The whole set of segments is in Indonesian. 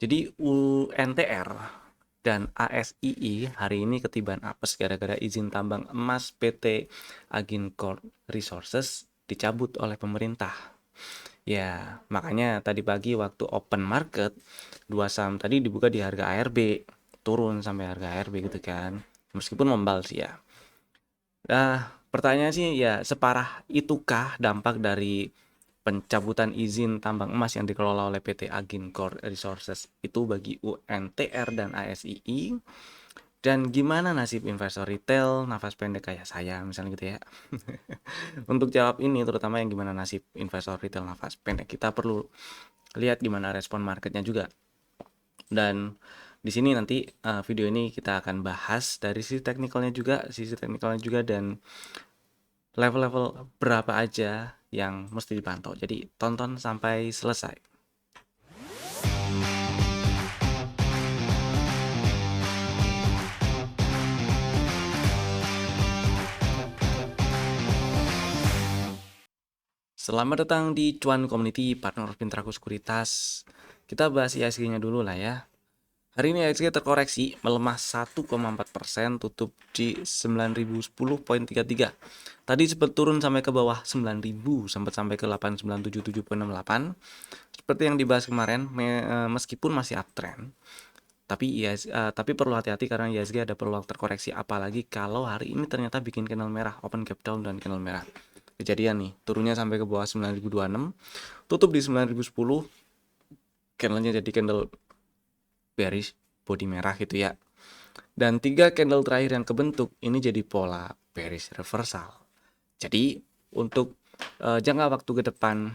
Jadi UNTR dan ASII hari ini ketiban apes gara-gara izin tambang emas PT Agincorp Resources dicabut oleh pemerintah. Ya, makanya tadi pagi waktu open market, dua saham tadi dibuka di harga ARB, turun sampai harga ARB gitu kan. Meskipun membal sih ya. Nah, pertanyaan sih ya separah itukah dampak dari pencabutan izin tambang emas yang dikelola oleh PT Agincorp Resources itu bagi UNTR dan ASII, dan gimana nasib investor retail nafas pendek kayak saya misalnya gitu ya. Untuk jawab ini terutama yang gimana nasib investor retail nafas pendek, kita perlu lihat gimana respon marketnya juga. Dan di sini nanti video ini kita akan bahas dari sisi teknikalnya juga dan level-level berapa aja yang mesti dipantau. Jadi tonton sampai selesai. Selamat datang di Cuan Community Partner Pintraku Sekuritas. Kita bahas IHSG-nya dulu lah ya. Hari ini IHSG terkoreksi melemah 1,4%, tutup di 9.010,33. Tadi sempat turun sampai ke bawah 9.000, sempat sampai ke 897,768. Seperti yang dibahas kemarin, meskipun masih uptrend, tapi perlu hati-hati karena IHSG ada peluang terkoreksi, apalagi kalau hari ini ternyata bikin candle merah, open gap down dan candle merah. Kejadian nih, turunnya sampai ke bawah 9.026, tutup di 9.010, candlenya jadi candle bearish, body merah gitu ya. Dan 3 candle terakhir yang kebentuk ini jadi pola bearish reversal. Jadi untuk jangka waktu ke depan,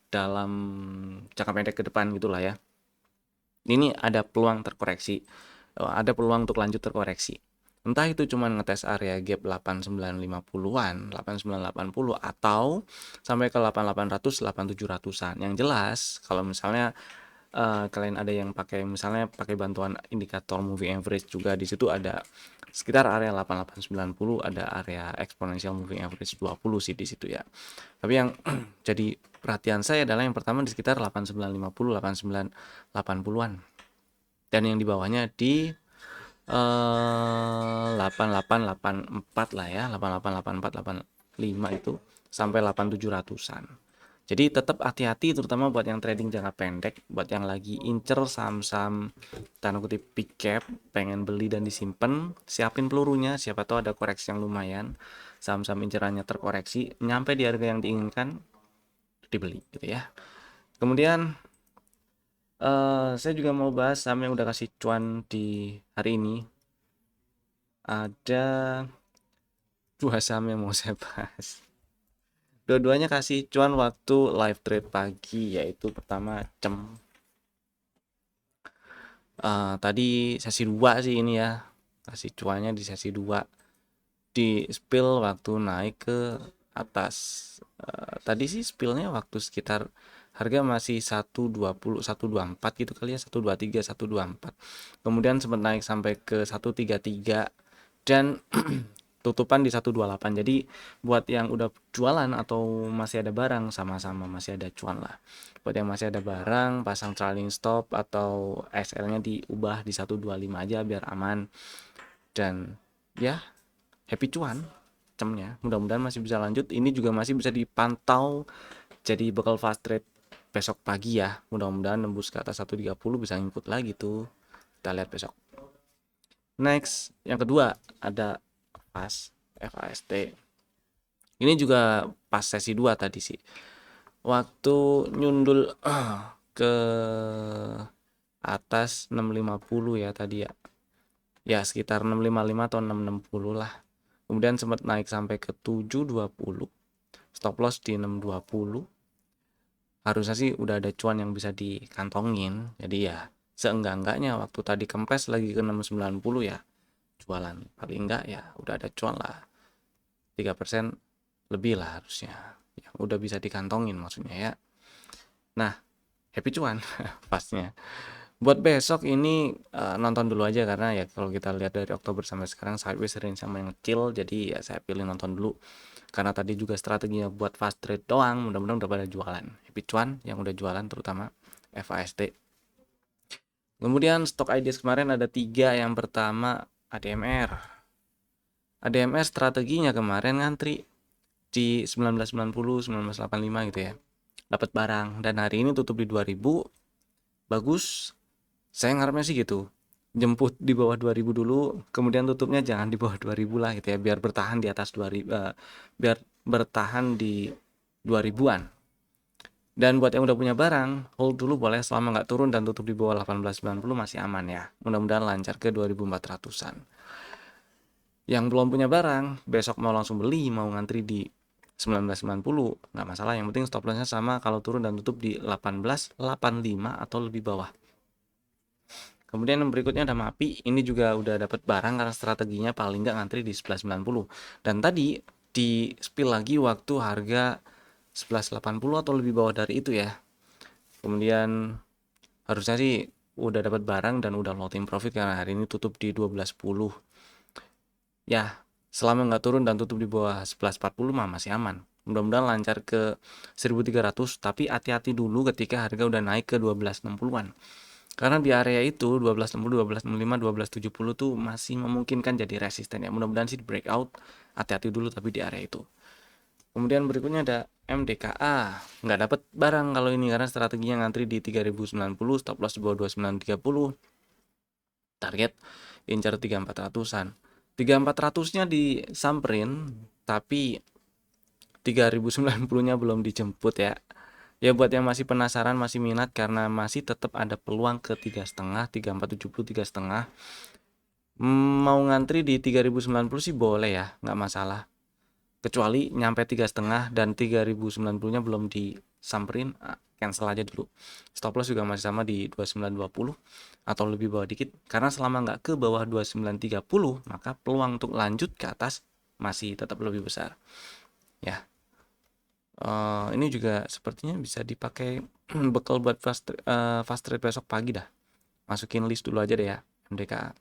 dalam jangka pendek ke depan gitulah ya. Ini ada peluang terkoreksi, ada peluang untuk lanjut terkoreksi. Entah itu cuma ngetes area gap 8950-an, 8980 atau sampai ke 8800, 8700-an. Yang jelas kalau misalnya kalian ada yang pakai bantuan indikator moving average juga, di situ ada sekitar area 8890, ada area exponential moving average 20 sih di situ ya. Tapi yang jadi perhatian saya adalah yang pertama di sekitar 8950, 8980-an. Dan yang di bawahnya di 8884 lah ya, 8884, 85 itu sampai 8700-an. Jadi tetap hati-hati terutama buat yang trading jangka pendek, buat yang lagi incer saham-saham tanda kutip big cap, pengen beli dan disimpan, siapin pelurunya, siapa tahu ada koreksi yang lumayan, saham-saham incerannya terkoreksi, nyampe di harga yang diinginkan, dibeli gitu ya. Kemudian saya juga mau bahas saham yang udah kasih cuan di hari ini. Ada dua saham yang mau saya bahas. Dua-duanya kasih cuan waktu live trade pagi, yaitu pertama CEM. Tadi sesi 2 sih ini ya, kasih cuannya di sesi 2, di spill waktu naik ke atas. Tadi sih spillnya waktu sekitar harga masih 120, 124 gitu kali ya, 123, 124. Kemudian sempat naik sampai ke 133 dan tutupan di 128. Jadi buat yang udah jualan atau masih ada barang, sama-sama masih ada cuan lah. Buat yang masih ada barang, pasang trailing stop atau SL-nya diubah di 125 aja biar aman. Dan ya, happy cuan CEM-nya. Mudah-mudahan masih bisa lanjut. Ini juga masih bisa dipantau jadi bakal fast trade besok pagi ya. Mudah-mudahan nembus ke atas 130 bisa ngikut lagi tuh. Kita lihat besok. Next, yang kedua ada FAST. Ini juga pas sesi 2 tadi sih. Waktu nyundul ke atas 650 ya tadi ya. Ya sekitar 655 atau 660 lah. Kemudian sempat naik sampai ke 720. Stop loss di 620. Harusnya sih udah ada cuan yang bisa dikantongin. Jadi ya seenggak-enggaknya waktu tadi kempes lagi ke 690 ya jualan. Paling enggak ya udah ada cuan lah. 3% lebih lah harusnya. Yang udah bisa dikantongin maksudnya ya. Nah, happy cuan pasnya. Buat besok ini nonton dulu aja karena ya kalau kita lihat dari Oktober sampai sekarang sideways range sama yang kecil, jadi ya saya pilih nonton dulu. Karena tadi juga strateginya buat fast trade doang, mudah-mudahan udah pada jualan. Happy cuan yang udah jualan terutama. FAST. Kemudian stock ideas kemarin ada 3. Yang pertama ADMR. ADMR strateginya kemarin ngantri di 1990, 1985 gitu ya. Dapat barang dan hari ini tutup di 2000. Bagus. Saya ngarepnya sih gitu. Jemput di bawah 2000 dulu, kemudian tutupnya jangan di bawah 2000 lah gitu ya, biar bertahan di atas 2000, biar bertahan di 2000-an. Dan buat yang udah punya barang, hold dulu boleh selama nggak turun dan tutup di bawah 1890 masih aman ya. Mudah-mudahan lancar ke 2400-an. Yang belum punya barang, besok mau langsung beli, mau ngantri di 1990, nggak masalah. Yang penting stop lossnya sama kalau turun dan tutup di 1885 atau lebih bawah. Kemudian yang berikutnya ada MAPI. Ini juga udah dapat barang karena strateginya paling nggak ngantri di 1190. Dan tadi di spill lagi waktu harga 1180 atau lebih bawah dari itu ya. Kemudian harusnya sih udah dapat barang dan udah loading profit karena hari ini tutup di 1210. Ya, selama nggak turun dan tutup di bawah 1140 mah masih aman. Mudah-mudahan lancar ke 1300, tapi hati-hati dulu ketika harga udah naik ke 1260-an. Karena di area itu 1260, 1265, 1270 tuh masih memungkinkan jadi resisten ya. Mudah-mudahan sih di breakout. Hati-hati dulu tapi di area itu. Kemudian berikutnya ada MDKA. Nggak dapat barang kalau ini karena strateginya ngantri di 3090, stop loss di bawah 2930. Target incar 3400-an. 3400-nya disamperin tapi 3090-nya belum dijemput ya. Ya buat yang masih penasaran, masih minat karena masih tetap ada peluang ke 3,5, 3470, 3,5. Mau ngantri di 3090 sih boleh ya, nggak masalah. Kecuali nyampe 3,5 dan 3090-nya belum disamperin, cancel aja dulu. Stop loss juga masih sama di 2920 atau lebih bawah dikit. Karena selama nggak ke bawah 2930, maka peluang untuk lanjut ke atas masih tetap lebih besar. Ya. Ini juga sepertinya bisa dipakai bekal buat fast trade besok pagi dah. Masukin list dulu aja deh ya, MDKA.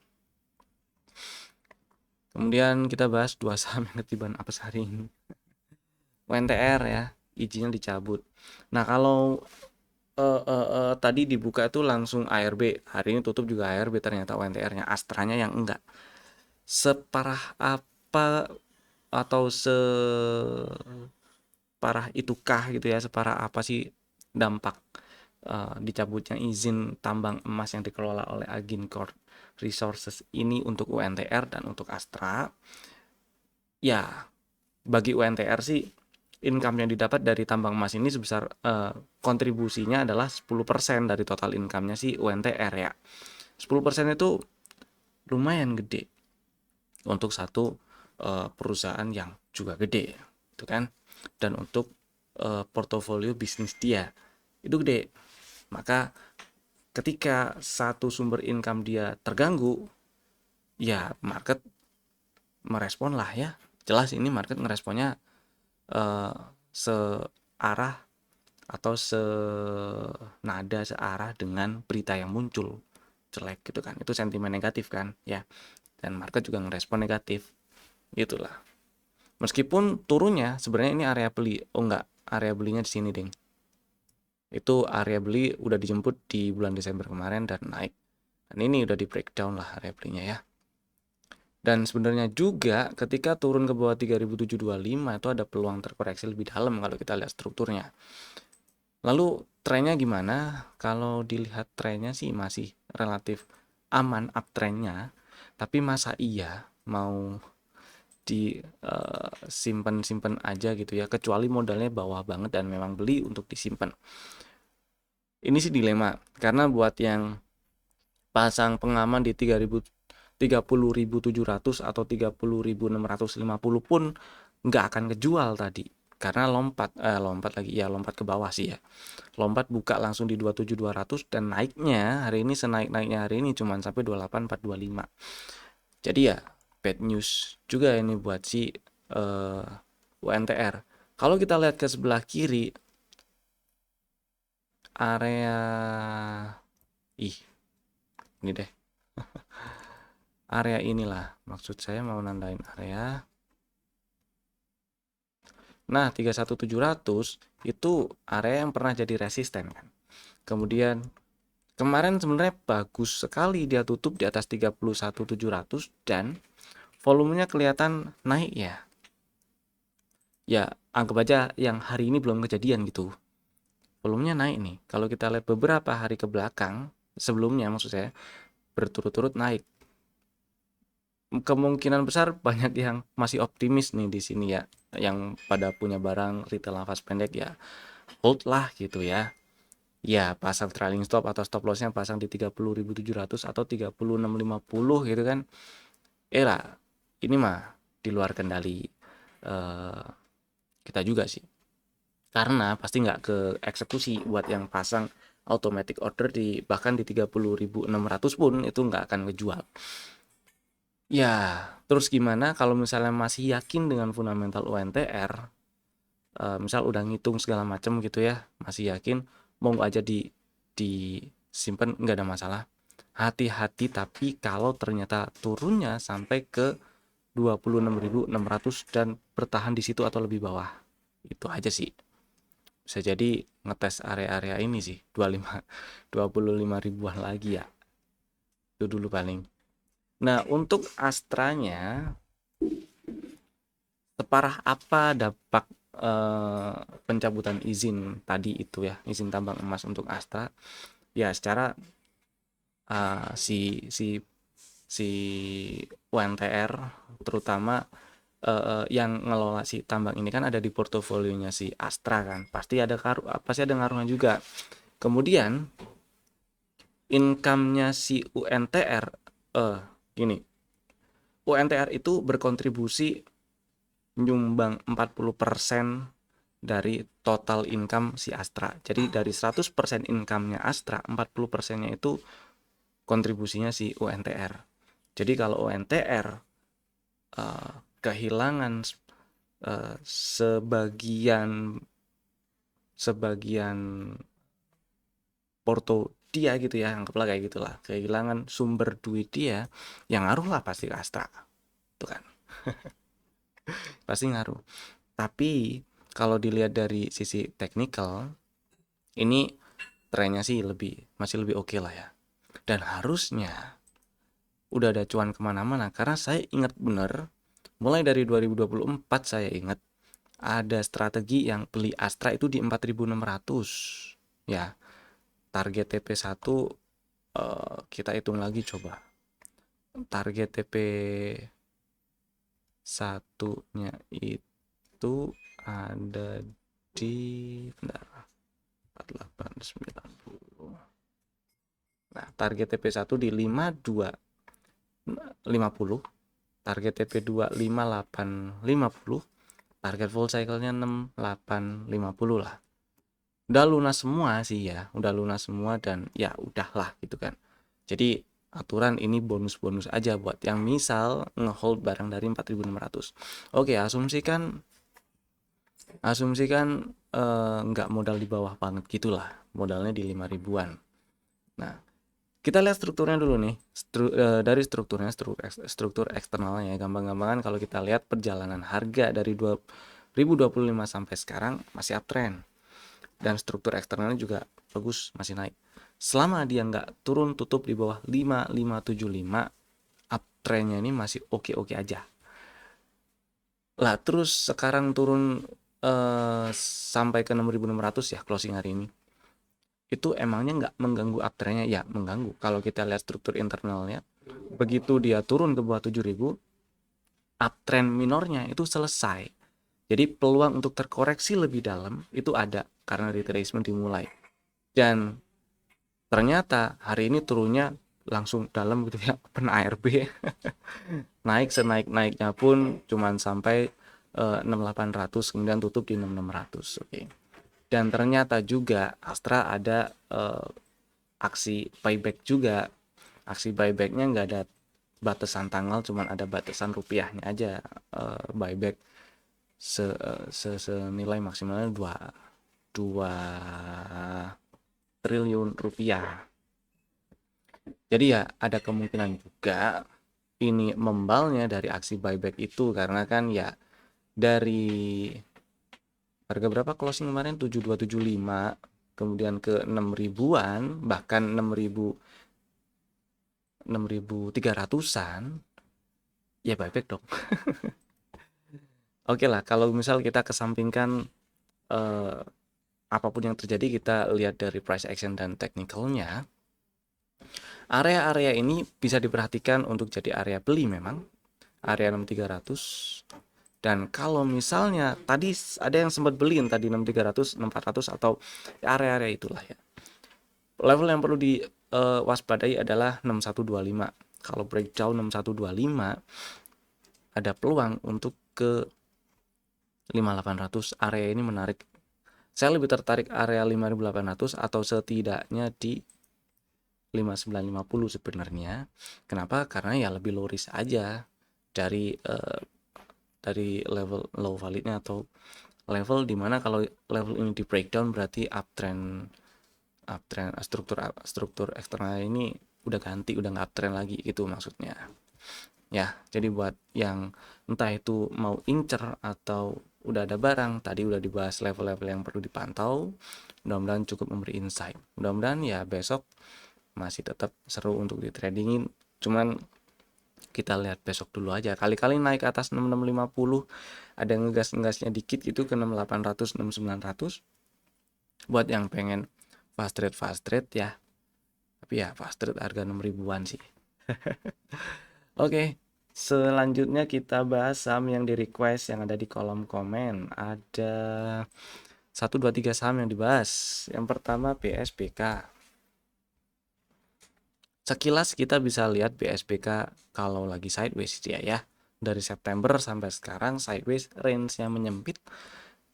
Kemudian kita bahas 2 saham yang ketiban apes hari ini. UNTR ya, izinnya dicabut. Nah, kalau tadi dibuka itu langsung ARB, hari ini tutup juga ARB ternyata UNTR-nya, Astranya yang enggak. Separah apa atau separah itukah gitu ya, separah apa sih dampak dicabutnya izin tambang emas yang dikelola oleh Agincourt Resources ini untuk UNTR dan untuk Astra? Ya, bagi UNTR sih income yang didapat dari tambang emas ini sebesar kontribusinya adalah 10% dari total income-nya sih UNTR ya. 10% itu lumayan gede untuk satu perusahaan yang juga gede, itu kan. Dan untuk portofolio bisnis dia itu gede. Maka ketika satu sumber income dia terganggu, ya market merespon lah ya. Jelas ini market ngeresponnya searah atau senada searah dengan berita yang muncul jelek gitu kan. Itu sentimen negatif kan ya. Dan market juga ngerespon negatif. Itulah. Meskipun turunnya sebenarnya ini area beli. Oh enggak, area belinya di sini, Ding. Itu area beli udah dijemput di bulan Desember kemarin dan naik. Dan ini udah di breakdown lah area belinya ya. Dan sebenarnya juga ketika turun ke bawah 3725 itu ada peluang terkoreksi lebih dalam kalau kita lihat strukturnya. Lalu trennya gimana? Kalau dilihat trennya sih masih relatif aman uptrendnya. Tapi masa iya mau disimpan aja gitu ya, kecuali modalnya bawah banget dan memang beli untuk disimpan. Ini sih dilema karena buat yang pasang pengaman di 30.700 atau 30.650 pun nggak akan kejual tadi karena lompat ke bawah sih ya. Lompat buka langsung di 27.200 dan naiknya hari ini senaik-naiknya hari ini cuma sampai 28.425. Jadi ya bad news juga ini buat si UNTR. Kalau kita lihat ke sebelah kiri area ini deh. Area inilah maksud saya mau nandain area. Nah, 31.700 itu area yang pernah jadi resisten kan. Kemudian kemarin sebenarnya bagus sekali, dia tutup di atas 31.700 dan volumenya kelihatan naik ya. Ya, anggap aja yang hari ini belum kejadian gitu. Volumenya naik nih. Kalau kita lihat beberapa hari ke belakang, sebelumnya maksud saya, berturut-turut naik. Kemungkinan besar banyak yang masih optimis nih di sini ya, yang pada punya barang retail nafas pendek ya, hold lah gitu ya. Ya, pasang trailing stop atau stop lossnya pasang di 30.700 atau 36.50 gitu kan. Lah, ini mah di luar kendali eh, kita juga sih. Karena pasti nggak ke eksekusi buat yang pasang automatic order di bahkan di 30.600 pun itu nggak akan ngejual. Ya, terus gimana kalau misalnya masih yakin dengan fundamental UNTR, misal udah ngitung segala macam gitu ya, masih yakin, mau aja disimpan nggak ada masalah. Hati-hati tapi kalau ternyata turunnya sampai ke 26.600 dan bertahan di situ atau lebih bawah. Itu aja sih. Bisa jadi ngetes area-area ini sih, 25 ribuan lagi ya. Itu dulu paling. Nah, untuk Astranya separah apa dampak pencabutan izin tadi itu ya, izin tambang emas untuk Astra? Ya, secara si si UNTR terutama yang ngelola si tambang ini kan ada di portofolionya si Astra kan. Pasti ada ngaruhnya juga. Kemudian income-nya si UNTR gini. UNTR itu berkontribusi nyumbang 40% dari total income si Astra. Jadi dari 100% income-nya Astra, 40%-nya itu kontribusinya si UNTR. Jadi kalau UNTR kehilangan sebagian porto dia gitu ya, anggaplah kayak gitulah, kehilangan sumber duit dia, yang ngaruh lah pasti ke Astra. Itu kan. Pasti ngaruh. Tapi kalau dilihat dari sisi teknikal, ini trennya sih masih lebih oke lah ya. Dan harusnya udah ada cuan kemana-mana, karena saya ingat bener mulai dari 2024 saya ingat ada strategi yang beli Astra itu di 4.600 ya. Target TP1 kita hitung lagi coba. Target TP satunya itu ada di bentar, 4890. Nah, target TP1 di 5250, target TP2 5850, target full cycle-nya 6850 lah. Udah lunas semua sih ya, udah lunas semua dan ya udahlah gitu kan. Jadi aturan ini bonus-bonus aja buat yang misal ngehold barang dari 4.600. Oke, asumsikan nggak modal di bawah banget gitulah, modalnya di 5 ribuan. Nah, kita lihat strukturnya dulu nih. Dari struktur eksternalnya ya, gampang-gampangan kalau kita lihat perjalanan harga dari 2025 sampai sekarang masih uptrend. Dan struktur eksternalnya juga bagus, masih naik. Selama dia nggak turun tutup di bawah 5575, uptrendnya ini masih oke-oke aja. Lah terus sekarang turun sampai ke 6.600 ya closing hari ini. Itu emangnya nggak mengganggu uptrendnya? Ya mengganggu. Kalau kita lihat struktur internalnya, begitu dia turun ke bawah 7.000, uptrend minornya itu selesai. Jadi peluang untuk terkoreksi lebih dalam itu ada karena retracement dimulai. Dan ternyata hari ini turunnya langsung dalam gitu ya, open ARB. Naik senaik-naiknya pun cuman sampai 6.800, kemudian tutup di 6.600. Oke. Dan ternyata juga Astra ada aksi buyback juga. Aksi buybacknya nggak ada batasan tanggal, cuman ada batasan rupiahnya aja. Buyback senilai maksimalnya 2 triliun rupiah. Jadi ya ada kemungkinan juga ini membalnya dari aksi buyback itu, karena kan ya dari harga berapa closing kemarin 7275 kemudian ke 6.000-an, bahkan 6.300-an, ya buyback dong. Oke lah, kalau misal kita kesampingkan apapun yang terjadi, kita lihat dari price action dan technicalnya. Area-area ini bisa diperhatikan untuk jadi area beli memang, area 6.300. Dan kalau misalnya tadi ada yang sempat beliin tadi 6.300, 6.400 atau area-area itulah ya. Level yang perlu diwaspadai adalah 6.125. Kalau breakdown 6.125 ada peluang untuk ke 5.800. Area ini menarik. Saya lebih tertarik area 5.800 atau setidaknya di 5.950 sebenarnya. Kenapa? Karena ya lebih low risk aja dari level low validnya atau level dimana kalau level ini di breakdown berarti uptrend struktur eksternal ini udah ganti, udah nggak uptrend lagi gitu maksudnya ya. Jadi buat yang entah itu mau incer atau udah ada barang, tadi udah dibahas level-level yang perlu dipantau. Mudah-mudahan cukup memberi insight. Mudah-mudahan ya besok masih tetap seru untuk di tradingin, cuman kita lihat besok dulu aja. Kali-kali naik ke atas 6650, ada ngegas-ngegasnya dikit gitu ke 6800, 6900. Buat yang pengen fast trade ya. Tapi ya fast trade harga 6.000-an sih. Oke, selanjutnya kita bahas saham yang di request yang ada di kolom komen. Ada 1, 2, 3 saham yang dibahas. Yang pertama BSBK. Sekilas kita bisa lihat BSBK kalau lagi sideways dia ya. Dari September sampai sekarang sideways, range-nya menyempit.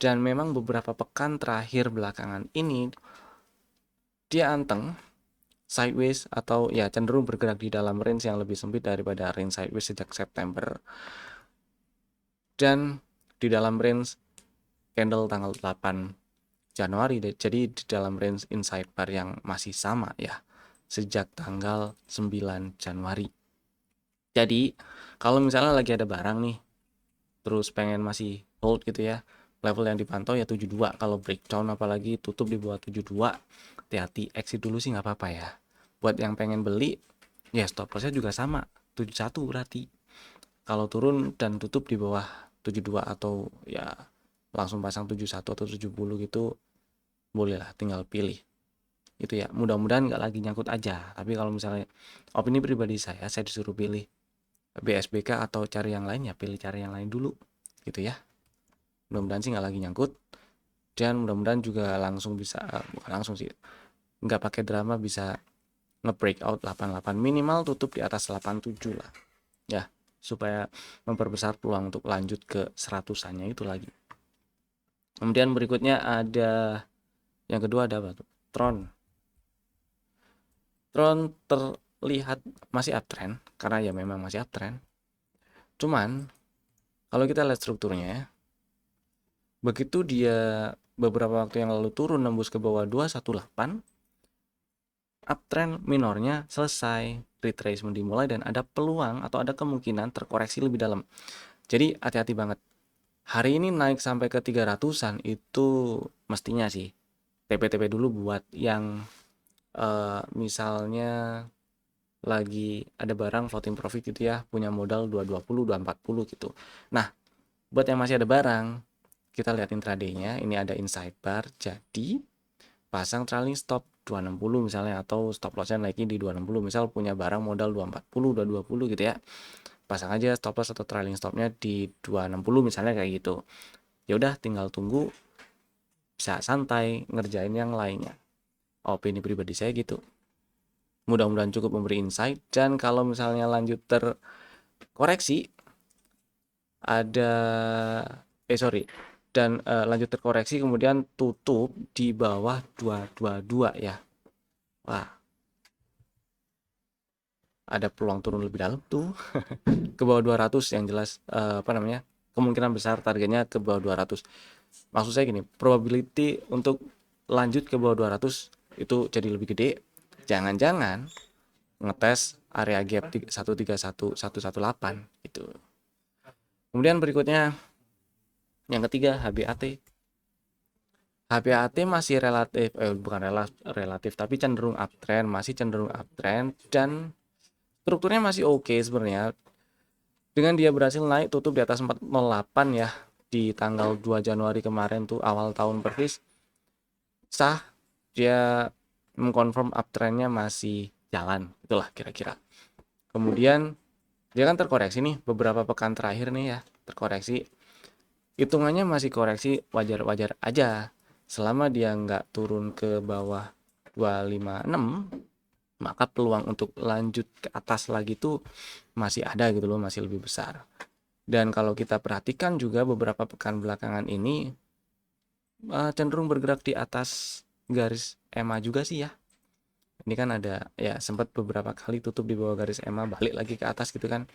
Dan memang beberapa pekan terakhir belakangan ini dia anteng sideways atau ya cenderung bergerak di dalam range yang lebih sempit daripada range sideways sejak September. Dan di dalam range candle tanggal 8 Januari, jadi di dalam range inside bar yang masih sama ya sejak tanggal 9 Januari. Jadi kalau misalnya lagi ada barang nih terus pengen masih hold gitu ya, level yang dipantau ya 72. Kalau breakdown apalagi tutup di bawah 72, hati-hati, exit dulu sih nggak apa-apa ya. Buat yang pengen beli ya stop lossnya juga sama 71 berarti. Kalau turun dan tutup di bawah 72 atau ya langsung pasang 71 atau 70 gitu, bolehlah, tinggal pilih itu ya. Mudah-mudahan nggak lagi nyangkut aja. Tapi kalau misalnya opini pribadi saya disuruh pilih BSBK atau cari yang lain ya pilih cari yang lain dulu gitu ya. Mudah-mudahan sih nggak lagi nyangkut, dan mudah-mudahan juga langsung bisa bukan langsung sih, nggak pakai drama, bisa nge-breakout 88, minimal tutup di atas 87 lah ya, supaya memperbesar peluang untuk lanjut ke 100-annya itu lagi. Kemudian berikutnya ada yang kedua ada apa tuh? Tron terlihat masih uptrend karena ya memang masih uptrend. Cuman kalau kita lihat strukturnya, begitu dia beberapa waktu yang lalu turun nembus ke bawah 218, uptrend minornya selesai, retracement dimulai dan ada peluang atau ada kemungkinan terkoreksi lebih dalam. Jadi hati-hati banget. Hari ini naik sampai ke 300-an itu mestinya sih TP-TP dulu buat yang misalnya lagi ada barang floating profit gitu ya, punya modal 220, 240 gitu. Nah, buat yang masih ada barang, kita lihat intraday-nya, ini ada inside bar, jadi pasang trailing stop 260 misalnya, atau stop loss-nya naikin di 260, misal punya barang modal 240, 220 gitu ya. Pasang aja stop loss atau trailing stop-nya di 260 misalnya kayak gitu. Ya udah tinggal tunggu, bisa santai ngerjain yang lainnya. Opini pribadi saya gitu. Mudah-mudahan cukup memberi insight, dan kalau misalnya lanjut terkoreksi ada lanjut terkoreksi kemudian tutup di bawah 222 ya. Wah, ada peluang turun lebih dalam tuh ke bawah 200 yang jelas, kemungkinan besar targetnya ke bawah 200. Maksud saya gini, probability untuk lanjut ke bawah 200 itu jadi lebih gede. Jangan-jangan ngetes area gap 131 118 gitu. Kemudian berikutnya yang ketiga HBAT. HPAT masih relatif bukan relatif tapi cenderung uptrend, masih cenderung uptrend dan strukturnya masih oke sebenarnya. Dengan dia berhasil naik tutup di atas 408 ya di tanggal 2 Januari kemarin tuh awal tahun persis, sah dia mengkonfirm uptrendnya masih jalan, itulah kira-kira. Kemudian dia kan terkoreksi nih beberapa pekan terakhir nih ya, terkoreksi. Hitungannya masih koreksi wajar-wajar aja. Selama dia nggak turun ke bawah 256, maka peluang untuk lanjut ke atas lagi tuh masih ada gitu loh, masih lebih besar. Dan kalau kita perhatikan juga beberapa pekan belakangan ini cenderung bergerak di atas garis EMA juga sih ya. Ini kan ada ya sempat beberapa kali tutup di bawah garis EMA balik lagi ke atas gitu kan.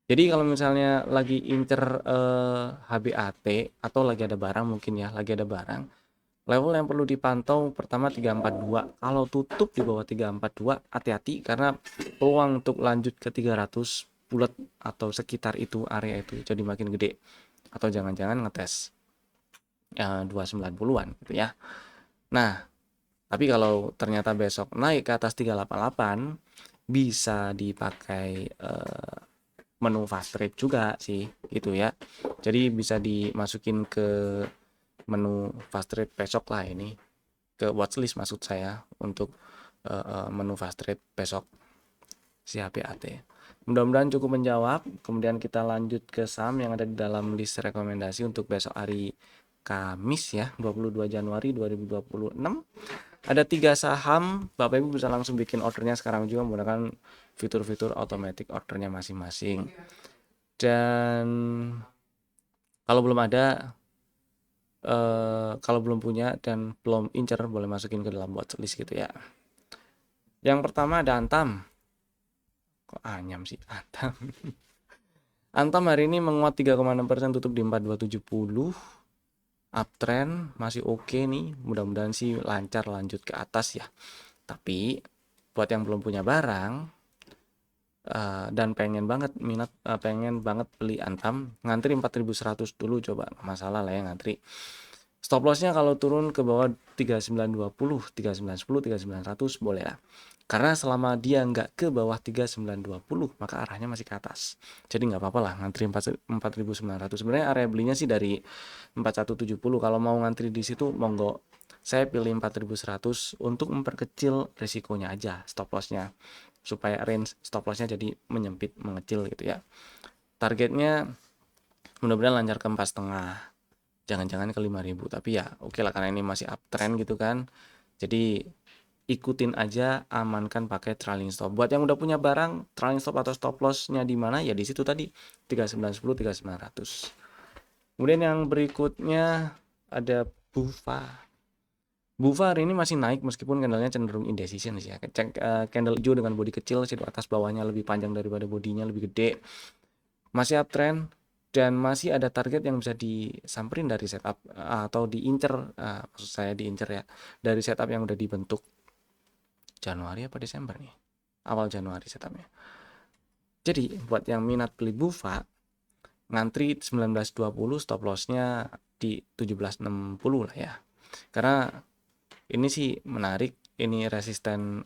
Jadi kalau misalnya lagi incer HBAT atau lagi ada barang mungkin ya, lagi ada barang, level yang perlu dipantau pertama 342. Kalau tutup di bawah 342 hati-hati karena peluang untuk lanjut ke 300 bulat atau sekitar itu area itu jadi makin gede. Atau jangan-jangan ngetes 290-an gitu ya. Nah, tapi kalau ternyata besok naik ke atas 388 bisa dipakai menu fast trade juga sih gitu ya. Jadi bisa dimasukin ke menu fast trade besok lah ini, ke watchlist maksud saya untuk menu fast trade besok si HPAT. Mudah-mudahan cukup menjawab. Kemudian kita lanjut ke saham yang ada di dalam list rekomendasi untuk besok hari Kamis ya, 22 Januari 2026. Ada 3 saham, Bapak Ibu bisa langsung bikin ordernya sekarang juga menggunakan fitur-fitur automatic ordernya masing-masing. Dan kalau belum ada, kalau belum punya dan belum incer boleh masukin ke dalam watchlist gitu ya. Yang pertama ada Antam. Kok Anyam sih Antam? Antam hari ini menguat 3,6% tutup di 4270. Uptrend masih oke nih, mudah-mudahan sih lancar lanjut ke atas ya. Tapi buat yang belum punya barang dan pengen banget pengen banget beli Antam, ngantri 4100 dulu, coba masalah lah ya ngantri. Stop lossnya kalau turun ke bawah 3920, 3910, 3900 boleh lah. Karena selama dia nggak ke bawah 3920 maka arahnya masih ke atas. Jadi nggak apa-apa lah ngantri 4900. Sebenarnya area belinya sih dari 4170. Kalau mau ngantri di situ monggo. Saya pilih 4100 untuk memperkecil risikonya aja stop lossnya. Supaya range stop lossnya jadi menyempit, mengecil gitu ya. Targetnya mudah-mudahan lancar ke 4,5. Jangan-jangan ke 5000, tapi ya oke lah karena ini masih uptrend gitu kan. Jadi ikutin aja, amankan pakai trailing stop. Buat yang udah punya barang, trailing stop atau stop loss-nya di mana? Ya di situ tadi 3910, 3900. Kemudian yang berikutnya ada Bufa. Bufa hari ini masih naik meskipun candlenya cenderung indecision sih ya. Candle hijau dengan bodi kecil, shadow atas bawahnya lebih panjang daripada bodinya, lebih gede. Masih uptrend dan masih ada target yang bisa disamperin dari setup atau diincer, maksud saya diincer ya, dari setup yang udah dibentuk Januari apa Desember nih, awal Januari setupnya. Jadi buat yang minat beli Bufa, ngantri 1920, stop lossnya di 1760 lah ya. Karena ini sih menarik, ini resisten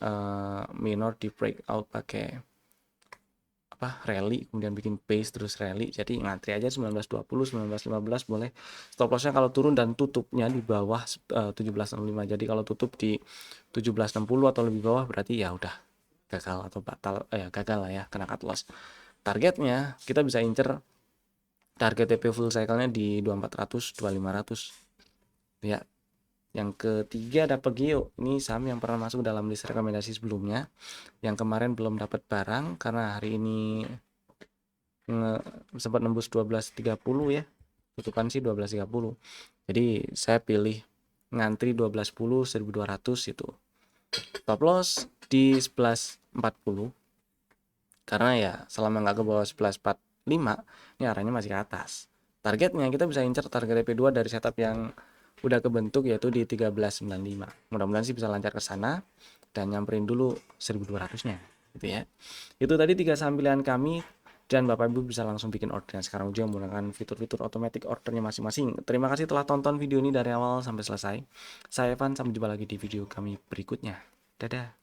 minor di breakout pakai rally, kemudian bikin base terus rally. Jadi ngantri aja 1920, 1915 boleh. Stop lossnya kalau turun dan tutupnya di bawah 1765. Jadi kalau tutup di 1760 atau lebih bawah berarti ya udah gagal atau batal, gagal lah ya, kena cut loss. Targetnya kita bisa incer target TP full cycle-nya di 2400, 2500 ya. Yang ketiga ada Pegio. Ini saham yang pernah masuk dalam list rekomendasi sebelumnya, yang kemarin belum dapat barang karena hari ini sempat nembus 12.30 ya, tutupan sih 12.30. Jadi saya pilih ngantri 12.10, 1.200 itu. Stop loss di 11.40 karena ya selama nggak ke bawah 11.45 ini arahnya masih ke atas. Targetnya kita bisa incer target TP2 dari setup yang udah kebentuk yaitu di 13.95. Mudah-mudahan sih bisa lancar ke sana dan nyamperin dulu 1.200-nya gitu ya. Itu tadi 3 saham pilihan kami. dan Bapak Ibu bisa langsung bikin ordernya sekarang juga menggunakan fitur-fitur automatic ordernya masing-masing. Terima kasih telah tonton video ini dari awal sampai selesai. Saya Evan, sampai jumpa lagi di video kami berikutnya. Dadah.